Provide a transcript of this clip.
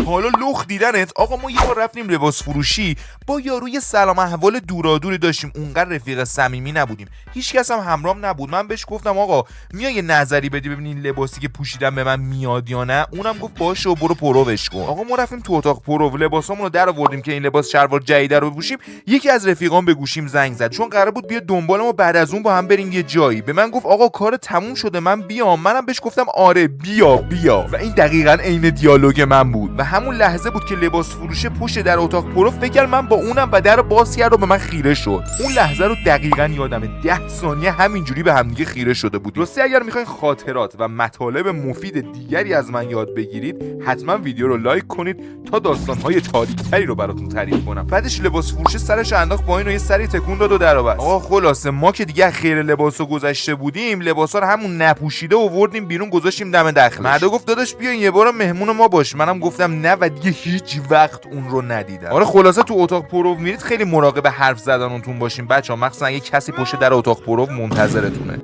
تا حالا لخ دیدنت؟ آقا ما یه بار رفتیم لباس فروشی، با یاروی سلام احوال دورادوری داشتیم، اونقدر رفیق صمیمی نبودیم، هیچ کس هم همراهم نبود. من بهش گفتم آقا میای یه نظری بدی ببینین لباسی که پوشیدم به من میاد یا نه؟ اونم گفت باشه و برو پروش کن. آقا ما رفتیم تو اتاق پرو، لباسامون رو در آوردیم که این لباس شلوار جدید رو بپوشیم. یکی از رفیقام به گوشیم زنگ زد چون قرار بود بیا دنبال ما بعد از اون با هم بریم یه جایی. به من گفت آقا کار تموم شده من بیام. منم بهش گفتم آره بیا. و این دقیقاً عین دیالوگ من بود. و همون لحظه بود که لباس فروش پشت در اتاق پرو فکر کرد من با اونم و در باز کرد و به من خیره شد. اون لحظه رو دقیقاً یادمه، 10 ثانیه همینجوری به همدیگه خیره شده بودیم. راستی اگر میخواین خاطرات و مطالب مفید دیگری از من یاد بگیرید حتما ویدیو رو لایک کنید تا داستان‌های تاریک‌تری رو براتون تعریف کنم. بعدش لباس فروش سرش انداخت پایین و یه سری تکون داد و درآورد. آقا خلاصه ما که دیگه خیر لباسو گذاشته بودیم، لباسا رو همون نپوشیده آوردیم بیرون گذاشتیم دم دخلش. مردا گفت داداش بیا یه بار مهمون ما باش. منم گفتم نه و دیگه هیچ وقت اون رو ندیدم. آره خلاصه تو اتاق پرو میرید خیلی مراقب حرف زدنتون باشین بچه‌ها، مخصوصا اگه کسی پشت در اتاق پرو منتظرتونه.